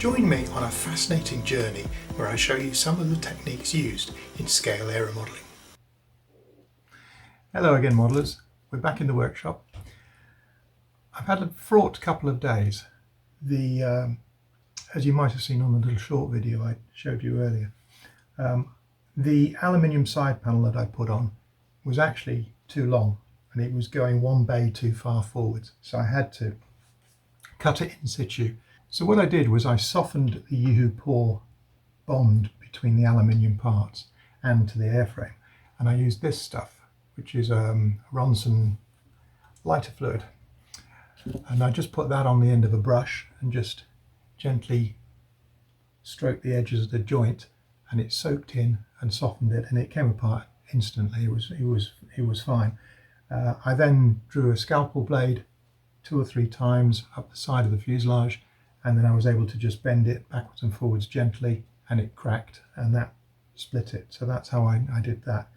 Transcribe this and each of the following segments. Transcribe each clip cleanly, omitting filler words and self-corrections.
Join me on a fascinating journey where I show you some of the techniques used in scale aeromodelling. Hello again, modellers. We're back in the workshop. I've had a fraught couple of days. As you might have seen on the little short video I showed you earlier, the aluminium side panel that I put on was actually too long and it was going one bay too far forwards, so I had to cut it in situ. So what I did was I softened the U-Pour bond between the aluminium parts and to the airframe, and I used this stuff, which is Ronson lighter fluid, and I just put that on the end of a brush and just gently stroked the edges of the joint, and it soaked in and softened it, and it came apart instantly. It was fine. I then drew a scalpel blade 2 or 3 times up the side of the fuselage, and then I was able to just bend it backwards and forwards gently, and it cracked, and that split it. So that's how I did that.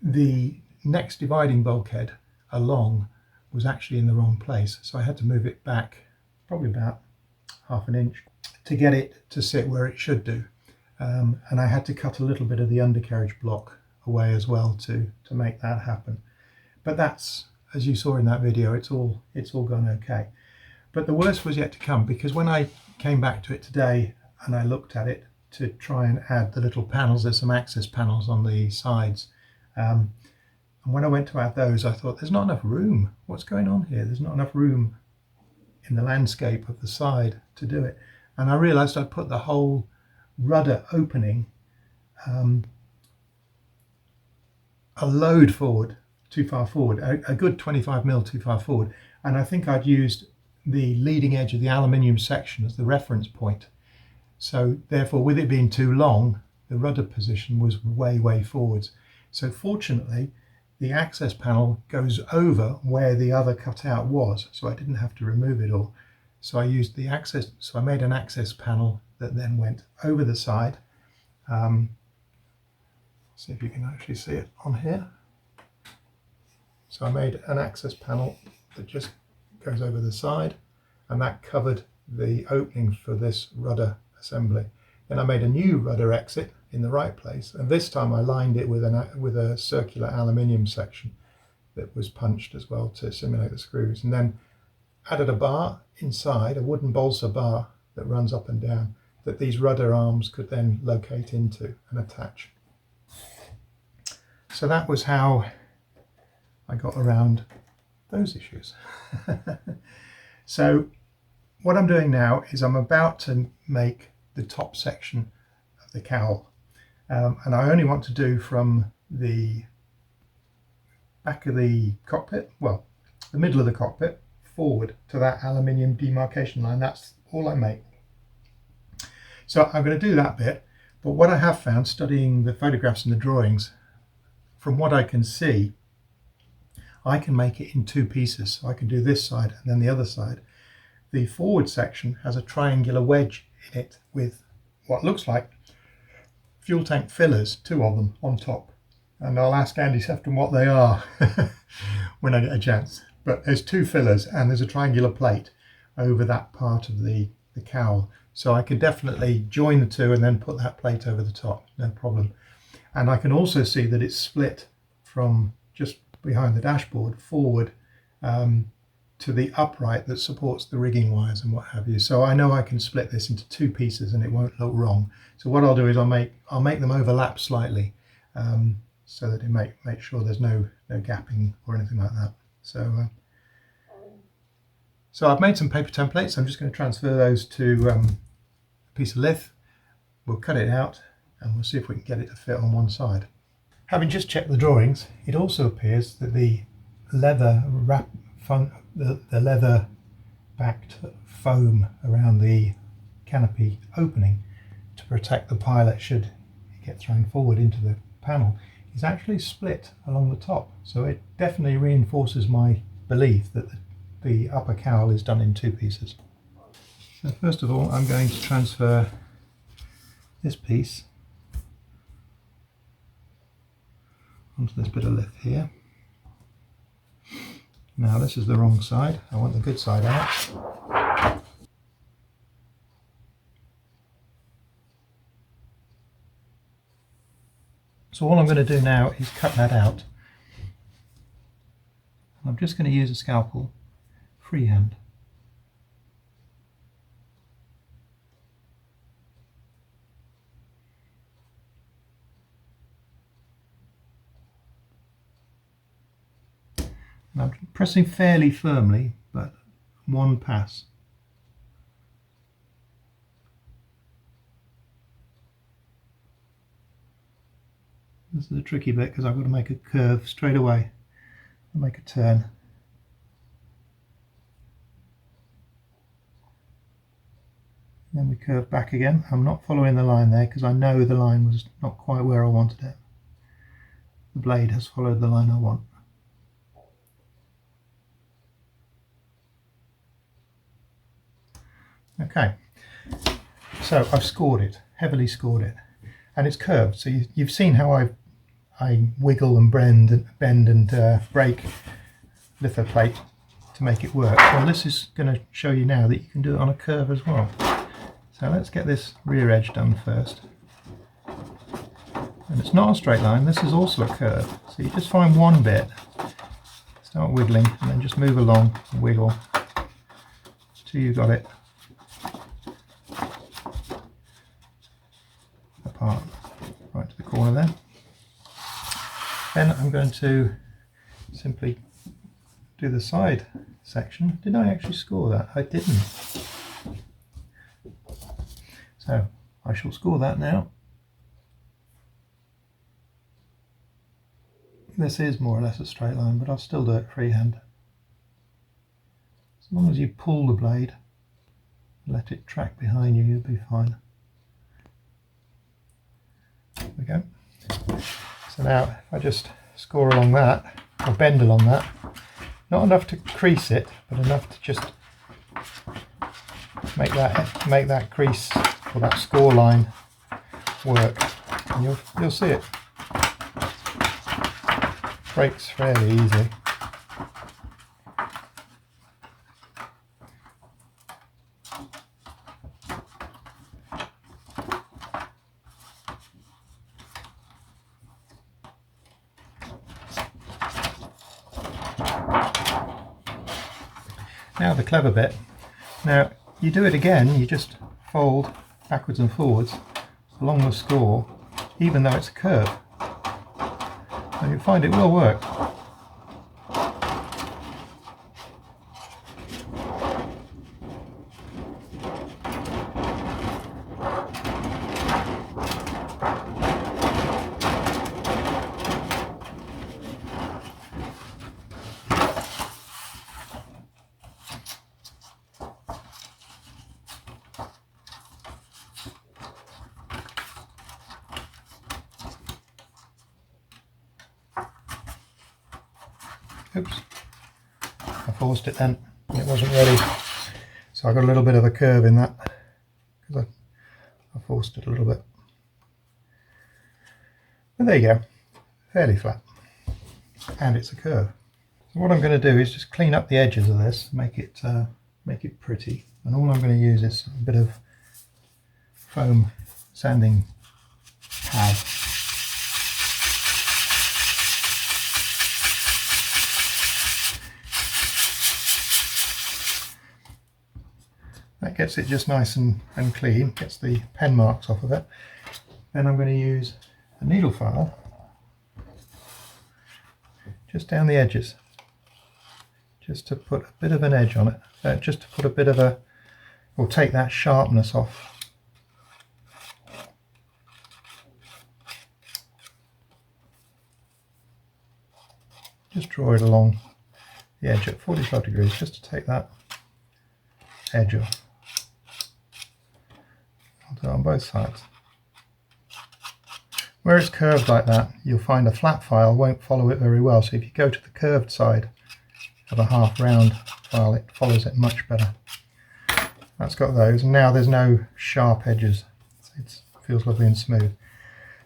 The next dividing bulkhead along was actually in the wrong place, so I had to move it back probably about ½ an inch to get it to sit where it should do. And I had to cut a little bit of the undercarriage block away as well to make that happen. But that's, as you saw in that video, it's all gone okay. But the worst was yet to come, because when I came back to it today and I looked at it to try and add the little panels, there's some access panels on the sides, and when I went to add those, I thought, there's not enough room. What's going on here? There's not enough room in the landscape of the side to do it. And I realized I'd put the whole rudder opening a load forward, too far forward, a good 25mm too far forward, and I think I'd used the leading edge of the aluminium section as the reference point. So therefore, with it being too long, the rudder position was way forwards. So fortunately, the access panel goes over where the other cutout was, so I didn't have to remove it all. So I used the access, so I made an access panel that then went over the side. See if you can actually see it on here. So I made an access panel that just goes over the side, and that covered the opening for this rudder assembly. Then I made a new rudder exit in the right place, and this time I lined it with a circular aluminium section that was punched as well to simulate the screws, and then added a bar inside, a wooden balsa bar that runs up and down, that these rudder arms could then locate into and attach. So that was how I got around those issues. So what I'm doing now is I'm about to make the top section of the cowl, and I only want to do from the back of the cockpit, well, the middle of the cockpit, forward to that aluminium demarcation line. That's all I make. So I'm going to do that bit, but what I have found studying the photographs and the drawings, from what I can see, I can make it in 2 pieces. So I can do this side and then the other side. The forward section has a triangular wedge in it with what looks like fuel tank fillers, 2 of them on top. And I'll ask Andy Sefton what they are when I get a chance. But there's 2 fillers and there's a triangular plate over that part of the cowl. So I can definitely join the 2 and then put that plate over the top, no problem. And I can also see that it's split from just behind the dashboard forward to the upright that supports the rigging wires and what have you. So I know I can split this into 2 pieces and it won't look wrong. So what I'll do is I'll make them overlap slightly, so that it make sure there's no gapping or anything like that. So I've made some paper templates. I'm just going to transfer those to a piece of lith. We'll cut it out and we'll see if we can get it to fit on one side. Having just checked the drawings, it also appears that the leather the leather backed foam around the canopy opening to protect the pilot should it get thrown forward into the panel is actually split along the top. So it definitely reinforces my belief that the upper cowl is done in 2 pieces. So first of all, I'm going to transfer this piece onto this bit of lith here. Now this is the wrong side, I want the good side out. So all I'm going to do now is cut that out. I'm just going to use a scalpel freehand. And I'm pressing fairly firmly, but one pass. This is the tricky bit because I've got to make a curve straight away. I'll make a turn. Then we curve back again. I'm not following the line there because I know the line was not quite where I wanted it. The blade has followed the line I want. Okay, so I've scored it, heavily scored it, and it's curved. So you've seen how I wiggle and bend and break lithoplate to make it work. Well, this is going to show you now that you can do it on a curve as well. So let's get this rear edge done first. And it's not a straight line, this is also a curve. So you just find one bit, start wiggling, and then just move along and wiggle till you've got it apart, right to the corner there. Then I'm going to simply do the side section. Did I actually score that? I didn't. So I shall score that now. This is more or less a straight line, but I'll still do it freehand. As long as you pull the blade, let it track behind you, you'll be fine. There we go. So now if I just score along that, or bend along that, not enough to crease it, but enough to just make that crease or that score line work, and you'll see it breaks fairly easy. Now the clever bit. Now you do it again, you just fold backwards and forwards along the score, even though it's a curve. And you'll find it will work. Oops, I forced it then, it wasn't ready. So I got a little bit of a curve in that, because I forced it a little bit. But there you go, fairly flat. And it's a curve. So what I'm going to do is just clean up the edges of this, make it pretty. And all I'm going to use is a bit of foam sanding pad. That gets it just nice and clean, gets the pen marks off of it. Then I'm going to use a needle file just down the edges, just to put a bit of an edge on it, just to put a bit of a, or take that sharpness off. Just draw it along the edge at 45 degrees, just to take that edge off. I'll do it on both sides. Where it's curved like that, you'll find a flat file won't follow it very well, so if you go to the curved side of a half round file, it follows it much better. That's got those, and now there's no sharp edges. It feels lovely and smooth.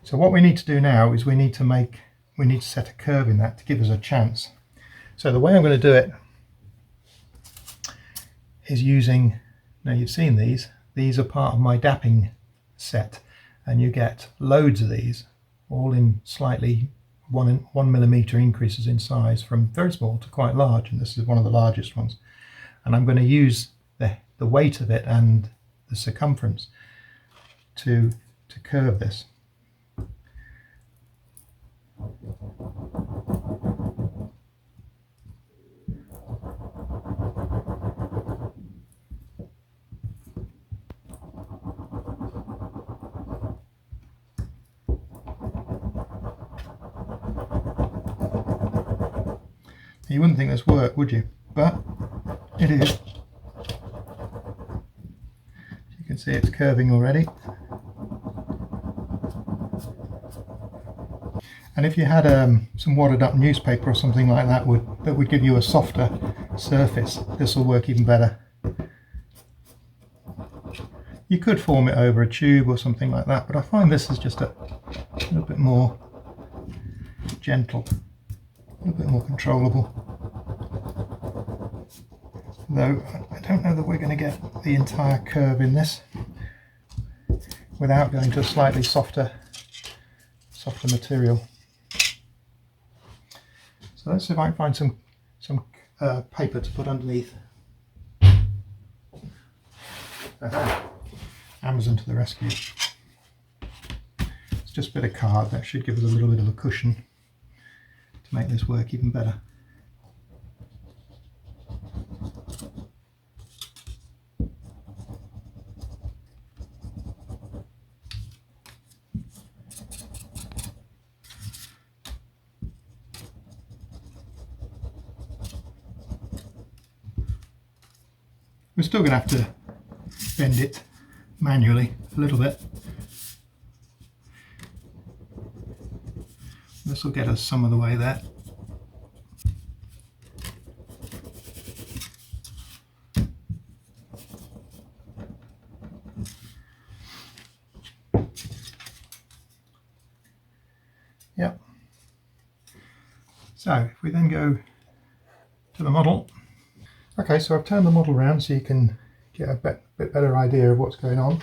So what we need to do now is we need to set a curve in that to give us a chance. So the way I'm going to do it is using, now you've seen these are part of my dapping set, and you get loads of these, all in slightly 1 millimeter increases in size from very small to quite large, and this is one of the largest ones. And I'm going to use the weight of it and the circumference to curve this. You wouldn't think this worked, would you? But it is. As you can see, it's curving already. And if you had some wadded up newspaper or something like that that would give you a softer surface, this will work even better. You could form it over a tube or something like that, but I find this is just a little bit more gentle, a little bit more controllable. Though I don't know that we're going to get the entire curve in this without going to a slightly softer material. So let's see if I can find some paper to put underneath. Amazon to the rescue. It's just a bit of card that should give us a little bit of a cushion to make this work even better. We're still going to have to bend it manually a little bit. This will get us some of the way there. Yep. So if we then go to the model. Okay, so I've turned the model around so you can get a bit better idea of what's going on.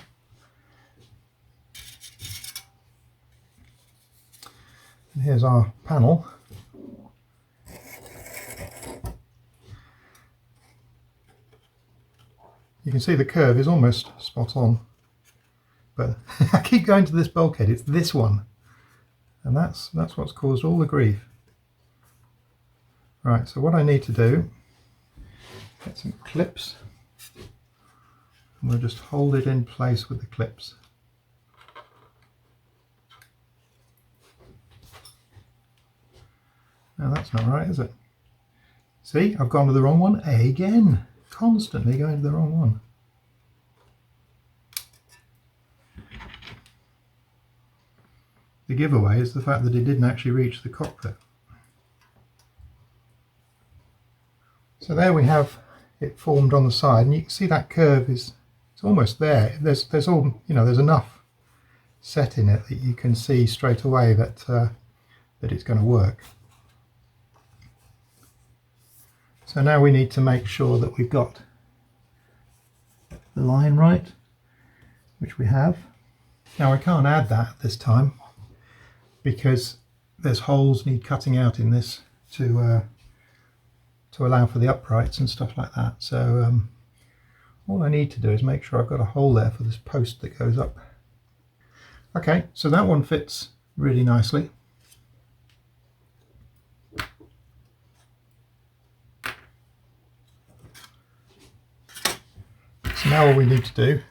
And here's our panel. You can see the curve is almost spot on, but I keep going to this bulkhead, it's this one, and that's what's caused all the grief. Right, so what I need to do, get some clips, and we'll just hold it in place with the clips. Now that's not right, is it? See, I've gone to the wrong one again. Constantly going to the wrong one. The giveaway is the fact that it didn't actually reach the cockpit. So there we have it formed on the side, and you can see that curve it's almost there. There's all, you know, there's enough set in it that you can see straight away that that it's going to work. So now we need to make sure that we've got the line right, which we have. Now I can't add that this time because there's holes need cutting out in this to allow for the uprights and stuff like that. So all I need to do is make sure I've got a hole there for this post that goes up. Okay, so that one fits really nicely. So now all we need to do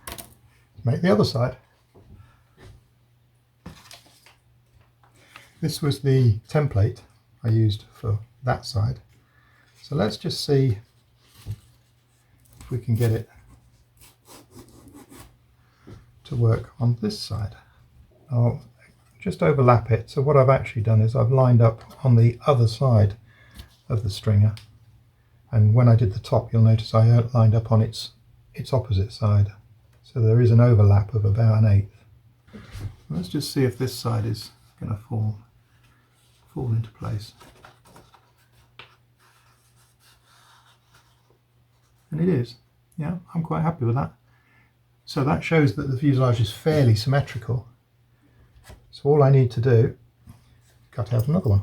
is make the other side. This was the template I used for that side. So let's just see if we can get it to work on this side. I'll just overlap it. So what I've actually done is I've lined up on the other side of the stringer, and when I did the top you'll notice I lined up on its opposite side. So there is an overlap of about 1/8. Let's just see if this side is going to fall into place. And it is. Yeah, I'm quite happy with that. So that shows that the fuselage is fairly symmetrical. So all I need to do cut out another one.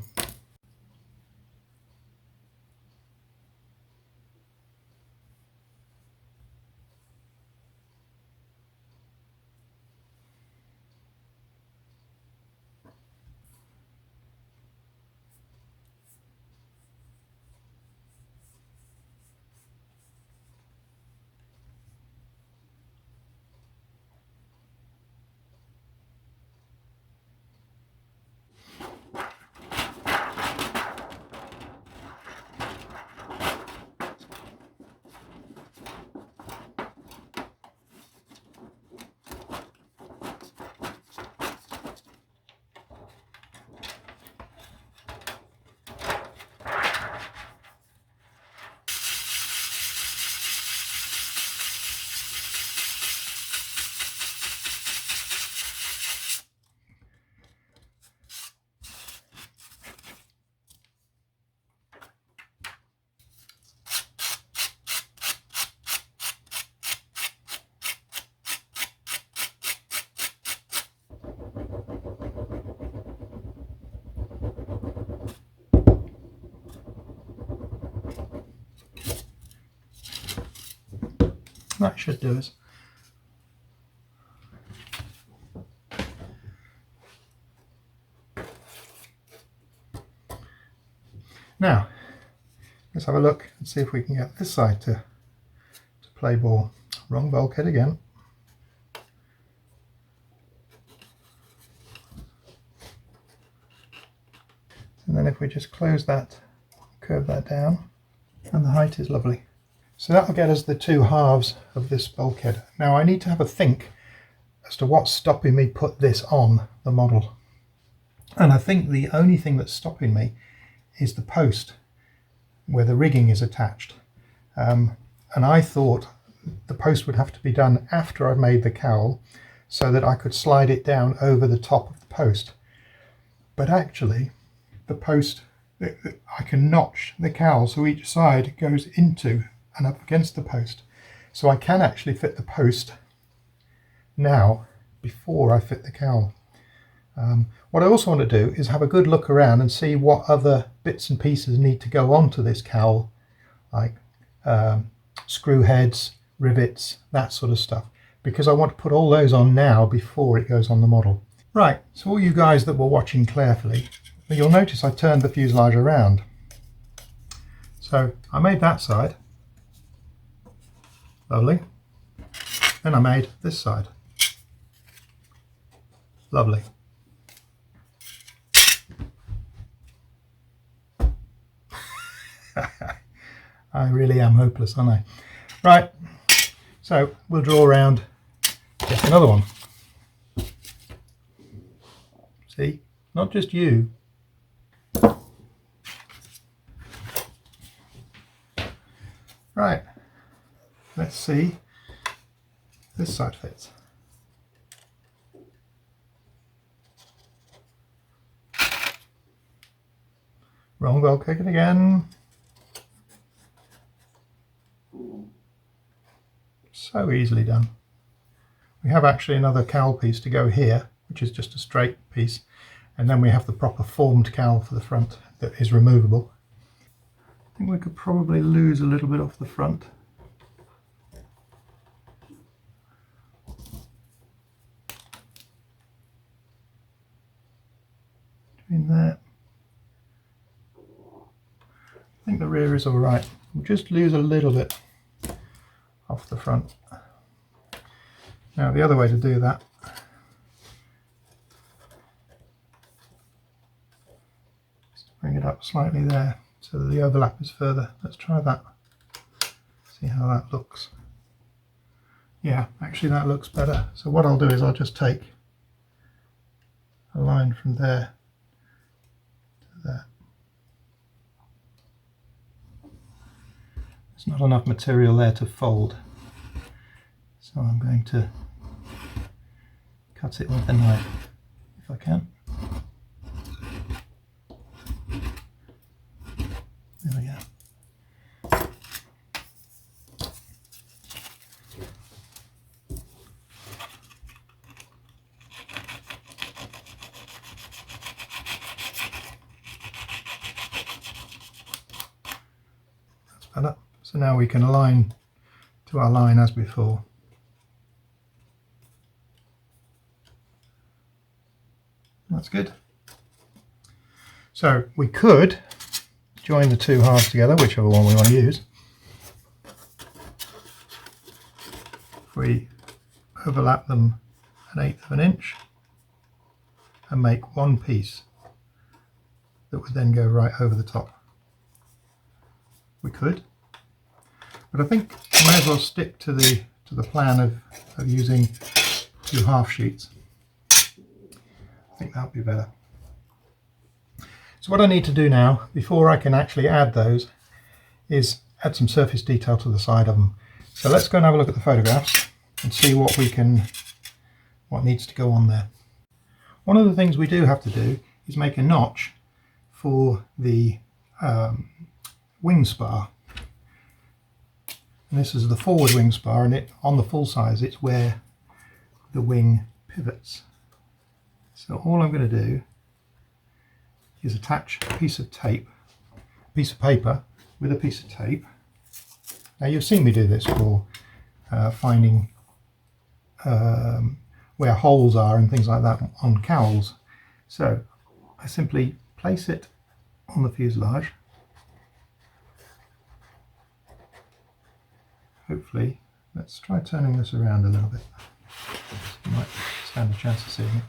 That should do us. Now, let's have a look and see if we can get this side to play ball. Wrong bulkhead again. And then if we just close that, curve that down, and the height is lovely. So that will get us the two halves of this bulkhead. Now I need to have a think as to what's stopping me put this on the model. And I think the only thing that's stopping me is the post where the rigging is attached. And I thought the post would have to be done after I've made the cowl so that I could slide it down over the top of the post. But actually the post, I can notch the cowl so each side goes into and up against the post. So I can actually fit the post now before I fit the cowl. What I also want to do is have a good look around and see what other bits and pieces need to go onto this cowl, like screw heads, rivets, that sort of stuff, because I want to put all those on now before it goes on the model. Right, so all you guys that were watching carefully, you'll notice I turned the fuselage around. So I made that side. Lovely. Then I made this side. Lovely. I really am hopeless, aren't I? Right, so we'll draw around just another one. See, not just you. Right, let's see if this side fits. Wrong bulkhead again. So easily done. We have actually another cowl piece to go here, which is just a straight piece, and then we have the proper formed cowl for the front that is removable. I think we could probably lose a little bit off the front. Between there. I think the rear is all right. We'll just lose a little bit off the front. Now the other way to do that is to bring it up slightly there so that the overlap is further. Let's try that. See how that looks. Yeah, actually that looks better. So what I'll do is I'll just take a line from there to there. There's not enough material there to fold, so I'm going to cut it with a knife if I can. There we go. So now we can align to our line as before. That's good. So we could join the two halves together, whichever one we want to use. If we overlap them 1/8 of an inch and make one piece that would then go right over the top. We could, but I think I may as well stick to the plan of using two half sheets. I think that would be better. So what I need to do now, before I can actually add those, is add some surface detail to the side of them. So let's go and have a look at the photographs and see what needs to go on there. One of the things we do have to do is make a notch for the wing spar. And this is the forward wing spar, and on the full size it's where the wing pivots. So all I'm going to do is attach a piece of tape, a piece of paper with a piece of tape. Now you've seen me do this for finding where holes are and things like that on cowls. So I simply place it on the fuselage. Hopefully, let's try turning this around a little bit. You might stand a chance of seeing it.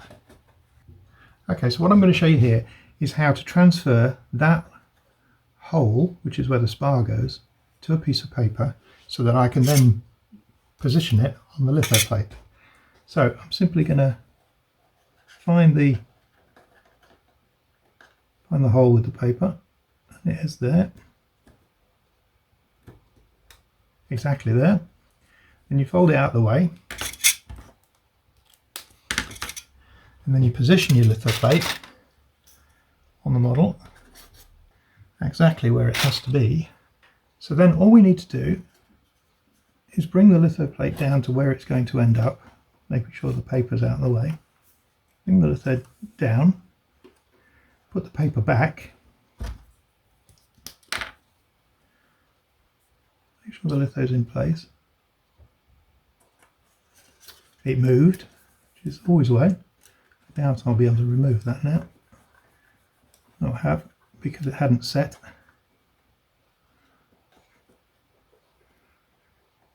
Okay, so what I'm going to show you here is how to transfer that hole, which is where the spar goes, to a piece of paper so that I can then position it on the lithoplate. So I'm simply going to find the hole with the paper, and it is there, exactly there. Then you fold it out of the way, and then you position your lithoplate on the model exactly where it has to be. So then all we need to do is bring the lithoplate down to where it's going to end up, making sure the paper's out of the way. Bring the litho down, put the paper back, make sure the litho's in place. It moved, which is always the way. I doubt I'll be able to remove that now. I have, because it hadn't set.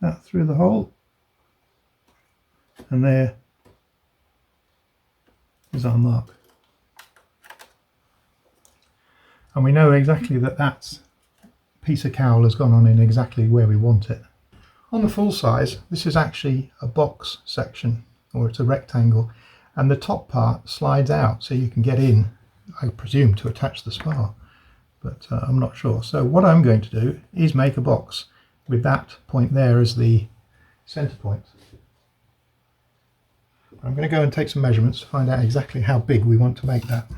That through the hole, and there is our mark. And we know exactly that that piece of cowl has gone on in exactly where we want it. On the full size, this is actually a box section, or it's a rectangle, and the top part slides out so you can get in, I presume, to attach the spar, but I'm not sure. So what I'm going to do is make a box with that point there as the center point. I'm going to go and take some measurements to find out exactly how big we want to make that.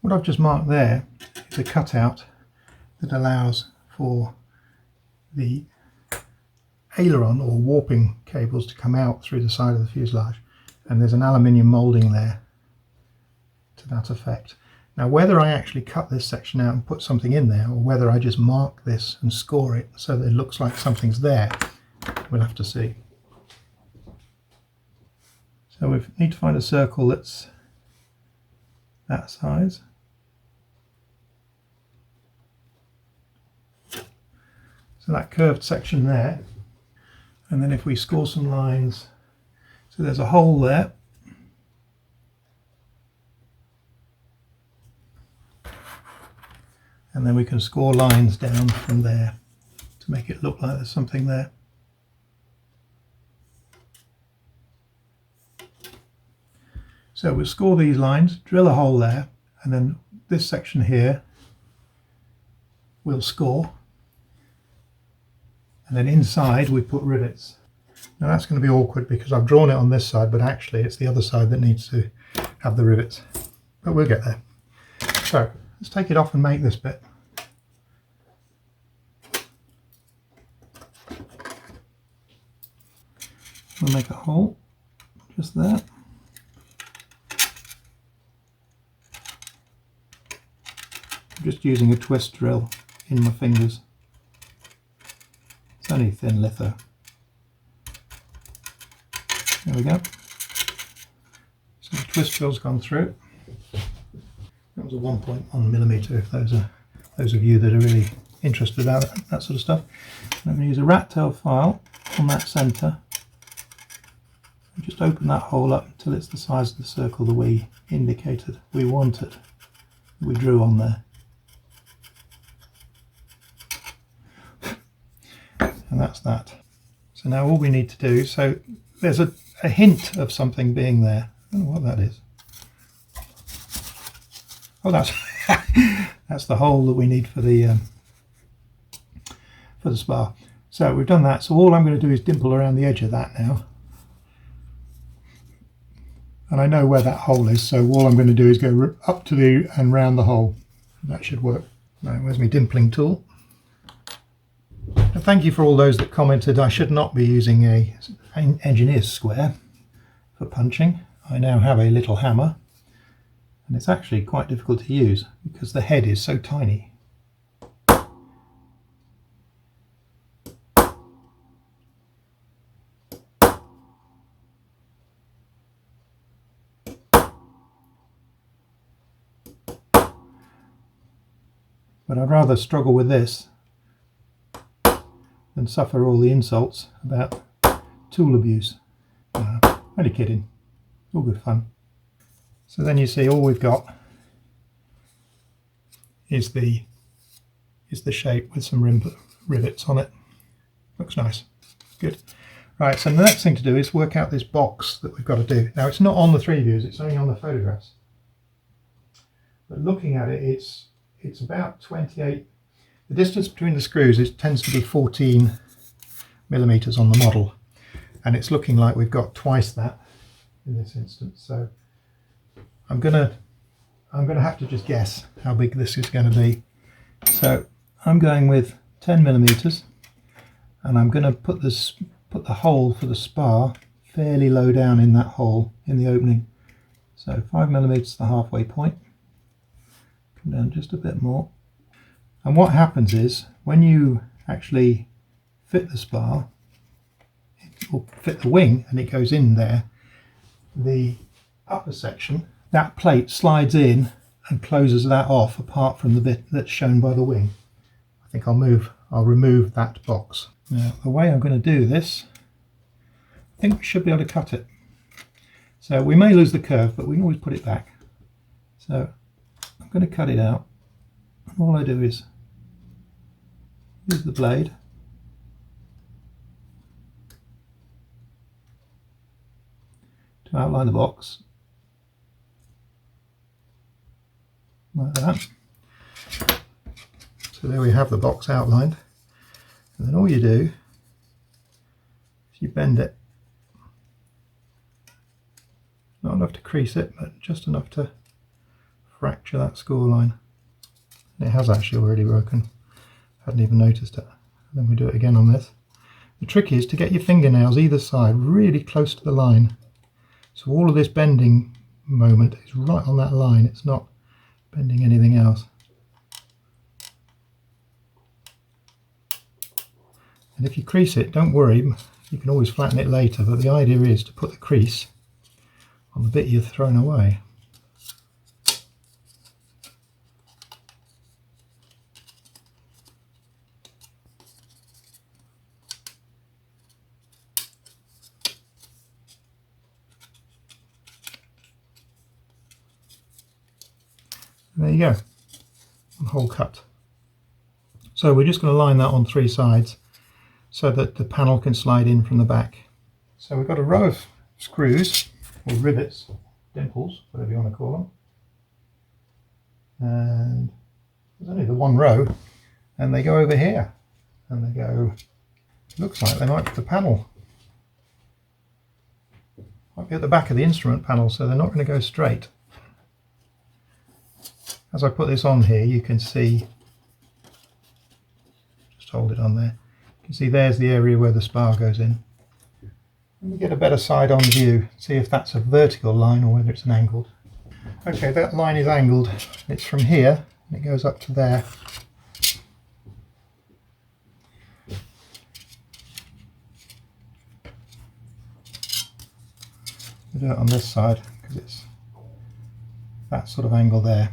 What I've just marked there is a cutout that allows for the aileron or warping cables to come out through the side of the fuselage, and there's an aluminium moulding there to that effect. Now whether I actually cut this section out and put something in there, or whether I just mark this and score it so that it looks like something's there, we'll have to see. So we need to find a circle that's that size. So that curved section there, and then if we score some lines, so there's a hole there, and then we can score lines down from there to make it look like there's something there. So we'll score these lines, drill a hole there, and then this section here we'll score. And then inside we put rivets. Now that's going to be awkward because I've drawn it on this side, but actually it's the other side that needs to have the rivets. But we'll get there. So let's take it off and make this bit. We'll make a hole just there. I'm just using a twist drill in my fingers. It's only thin litho. There we go. So the twist drill's gone through. That was a 1.1mm if those of you that are really interested about that sort of stuff. I'm going to use a rat tail file on that centre. Just open that hole up until it's the size of the circle that we indicated we wanted, that we drew on there. And that's that. So now all we need to do, so there's a hint of something being there. I don't know what that is. Oh, that's the hole that we need for the spar. So we've done that. So all I'm going to do is dimple around the edge of that now. And I know where that hole is, so all I'm going to do is go up to the and round the hole. That should work. Right, where's my dimpling tool? And thank you for all those that commented I should not be using an engineer's square for punching. I now have a little hammer, and it's actually quite difficult to use because the head is so tiny. But I'd rather struggle with this than suffer all the insults about tool abuse. Only kidding, all good fun. So then you see all we've got is the shape with some rivets on it. Looks nice, good. Right, so the next thing to do is work out this box that we've got to do. Now it's not on the 3 views, it's only on the photographs. But looking at it, it's about 28. The distance between the screws tends to be 14mm on the model, and it's looking like we've got twice that in this instance. So I'm gonna have to just guess how big this is going to be. So I'm going with 10mm, and I'm going to put the hole for the spar fairly low down in that hole in the opening. So 5mm is the halfway point. Come down just a bit more. And what happens is when you actually fit the spar or fit the wing and it goes in there, the upper section, that plate slides in and closes that off apart from the bit that's shown by the wing. I think I'll remove that box. Now the way I'm going to do this, I think we should be able to cut it. So we may lose the curve, but we can always put it back. So I'm going to cut it out. All I do is use the blade to outline the box, like that. So there we have the box outlined, and then all you do is you bend it, not enough to crease it, but just enough to fracture that score line. And it has actually already broken. Hadn't even noticed it. And then we do it again on this. The trick is to get your fingernails either side really close to the line. So all of this bending moment is right on that line. It's not bending anything else. And if you crease it, don't worry, you can always flatten it later, but the idea is to put the crease on the bit you've thrown away. And there you go, one hole cut. So we're just going to line that on 3 sides so that the panel can slide in from the back. So we've got a row of screws, or rivets, dimples, whatever you want to call them. And there's only the one row, and they go over here. And they go, looks like they might be the panel. Might be at the back of the instrument panel, so they're not going to go straight. as I put this on here, you can see, just hold it on there, you can see there's the area where the spar goes in. Let me get a better side-on view, see if that's a vertical line or whether it's an angled. Okay, that line is angled. It's from here and it goes up to there. I'll do it on this side because it's that sort of angle there.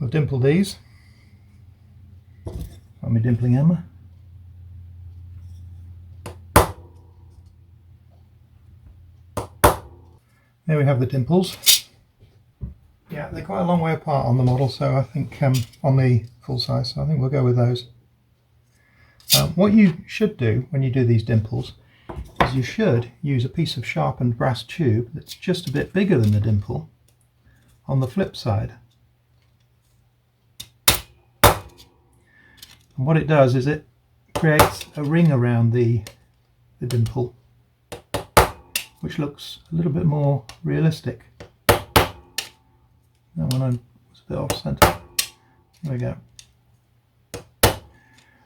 We'll dimple these. Got my dimpling hammer. There we have the dimples. Yeah, they're quite a long way apart on the model, so I think on the full size, so I think we'll go with those. What you should do when you do these dimples is you should use a piece of sharpened brass tube that's just a bit bigger than the dimple on the flip side. And what it does is it creates a ring around the dimple, which looks a little bit more realistic. That one was a bit off centre. There we go.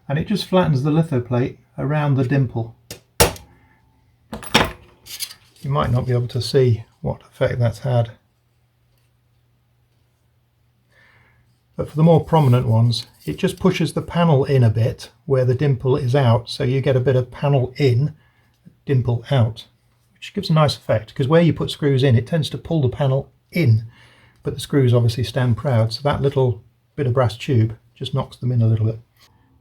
And it just flattens the lithoplate around the dimple. You might not be able to see what effect that's had. But for the more prominent ones, it just pushes the panel in a bit where the dimple is out, so you get a bit of panel in, dimple out, which gives a nice effect, because where you put screws in, it tends to pull the panel in, but the screws obviously stand proud, so that little bit of brass tube just knocks them in a little bit.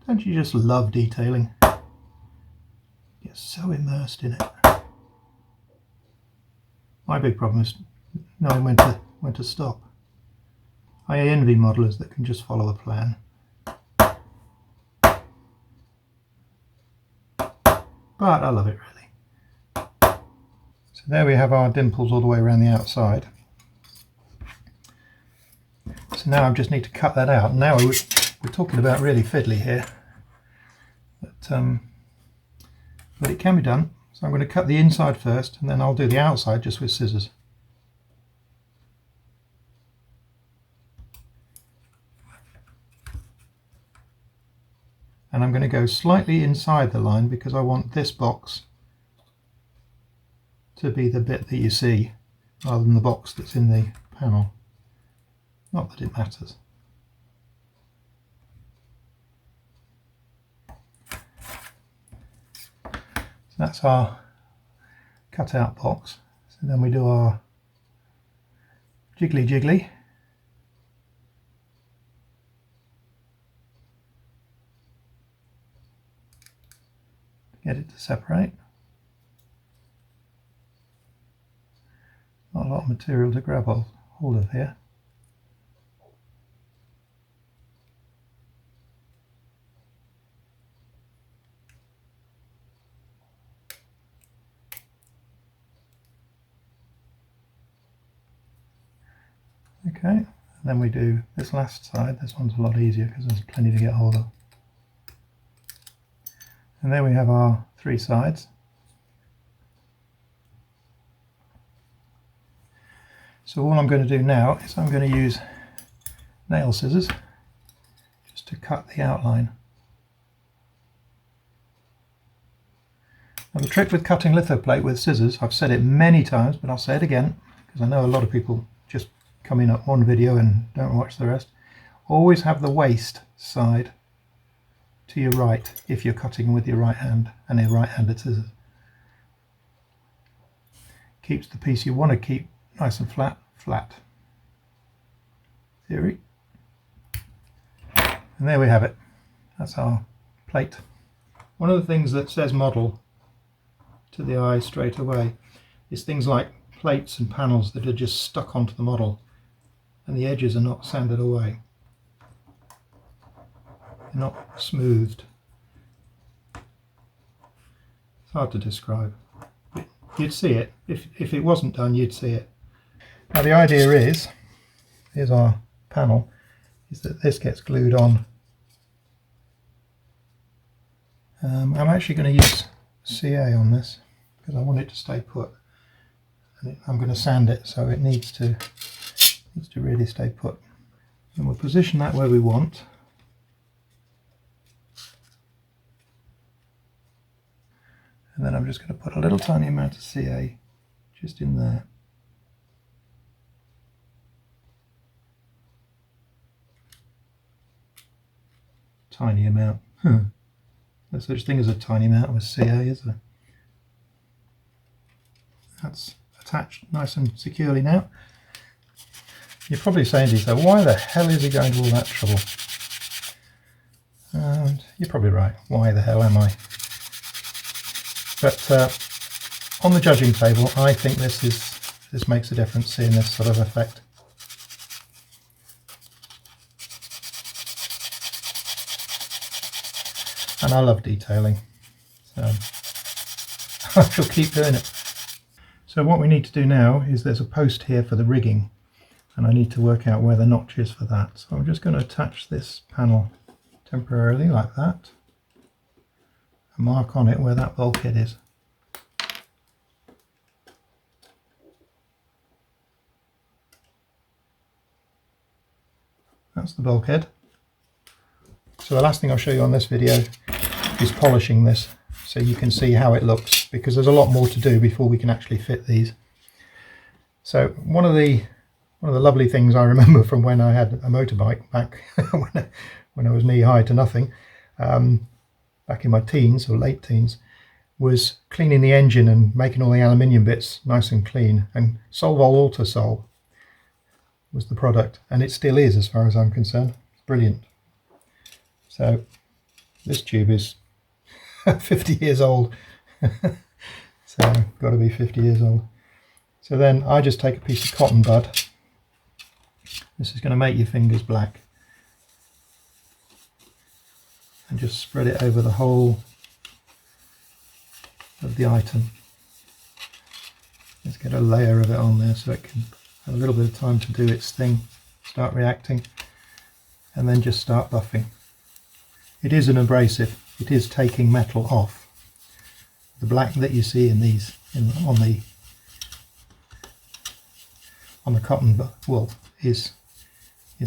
Don't you just love detailing? You're so immersed in it. My big problem is knowing when to stop. I envy modelers that can just follow a plan. But I love it really. So there we have our dimples all the way around the outside. So now I just need to cut that out. Now we're talking about really fiddly here. But it can be done. So I'm going to cut the inside first and then I'll do the outside just with scissors. And I'm going to go slightly inside the line because I want this box to be the bit that you see rather than the box that's in the panel. Not that it matters. So that's our cutout box. So then we do our jiggly jiggly. Get it to separate. Not a lot of material to grab hold of here. Okay, and then we do this last side. This one's a lot easier because there's plenty to get hold of. And there we have our three sides. So all I'm going to do now is I'm going to use nail scissors just to cut the outline. Now the trick with cutting lithoplate with scissors, I've said it many times, but I'll say it again because I know a lot of people just come in at one video and don't watch the rest. Always have the waste side to your right if you're cutting with your right hand and a right-handed scissors. Keeps the piece you want to keep nice and flat. Theory. And there we have it. That's our plate. One of the things that says model to the eye straight away is things like plates and panels that are just stuck onto the model and the edges are not sanded away. They're not smoothed. So hard to describe. You'd see it. If it wasn't done, you'd see it. Now the idea is, here's our panel, is that this gets glued on. I'm actually going to use CA on this because I want it to stay put. And I'm going to sand it so it needs to really stay put. And we'll position that where we want. And then I'm just going to put a little tiny amount of CA just in there. Tiny amount. There's such thing as a tiny amount with CA, is there? That's attached nice and securely now. You're probably saying to yourself, why the hell is he going to all that trouble? And you're probably right. Why the hell am I? But on the judging table, I think this makes a difference, seeing this sort of effect. And I love detailing, so I shall keep doing it. So what we need to do now is there's a post here for the rigging, and I need to work out where the notch is for that. So I'm just going to attach this panel temporarily like that, and mark on it where that bulkhead is. That's the bulkhead. So the last thing I'll show you on this video is polishing this, so you can see how it looks, because there's a lot more to do before we can actually fit these. So one of the lovely things I remember from when I had a motorbike back when I was knee high to nothing, back in my teens or late teens, was cleaning the engine and making all the aluminium bits nice and clean. And Solvol Autosol was the product, and it still is as far as I'm concerned. It's brilliant. So this tube is 50 years old. So got to be 50 years old. So then I just take a piece of cotton bud. This is going to make your fingers black. And just spread it over the whole of the item. Let's get a layer of it on there so it can have a little bit of time to do its thing, start reacting, and then just start buffing. It is an abrasive. It is taking metal off. The black that you see in these on the cotton wool is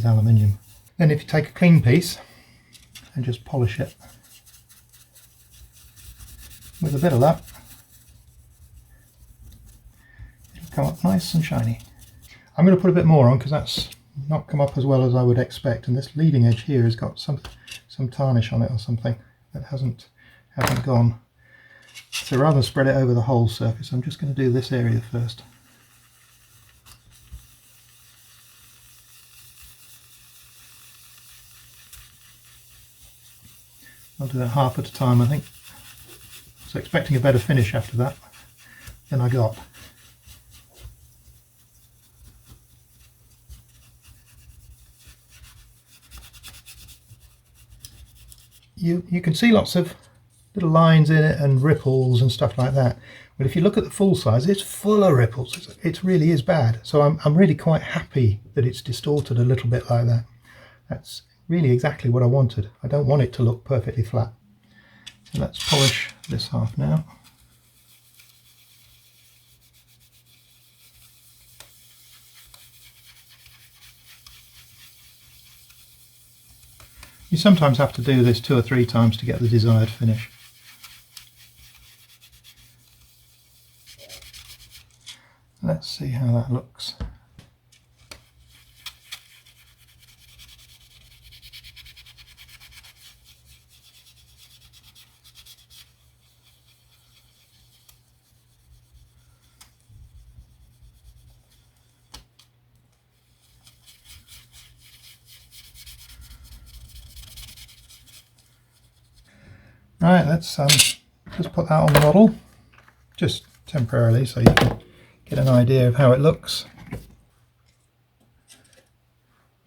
aluminium. Then if you take a clean piece and just polish it with a bit of luck, it'll come up nice and shiny. I'm going to put a bit more on because that's not come up as well as I would expect, and this leading edge here has got some tarnish on it or something that hasn't gone. So rather than spread it over the whole surface, I'm just going to do this area first. I'll do that half at a time, I think. So expecting a better finish after that than I got. You can see lots of little lines in it and ripples and stuff like that, but if you look at the full size, it's full of ripples. It really is bad. So I'm really quite happy that it's distorted a little bit like that. That's really exactly what I wanted. I don't want it to look perfectly flat. So let's polish this half now. You sometimes have to do this 2 or 3 times to get the desired finish. Let's see how that looks. Right, let's just put that on the model, just temporarily, so you can get an idea of how it looks.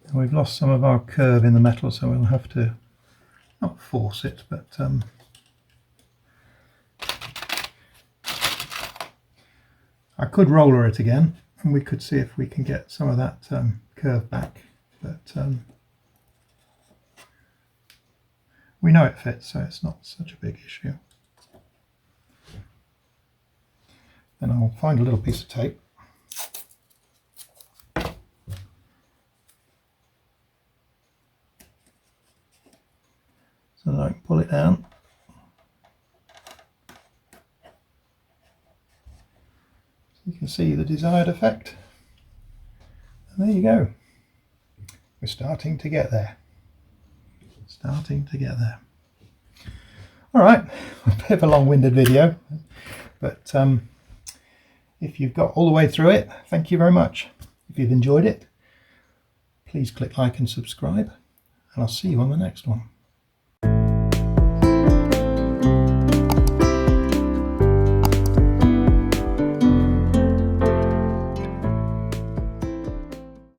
And we've lost some of our curve in the metal, so we'll have to not force it, but I could roller it again and we could see if we can get some of that curve back, but we know it fits, so it's not such a big issue. Then I'll find a little piece of tape. So that I can pull it down. So you can see the desired effect. And there you go. We're starting to get there. Starting to get there. All right, a bit of a long-winded video, but if you've got all the way through it, thank you very much. If you've enjoyed it, please click like and subscribe, and I'll see you on the next one.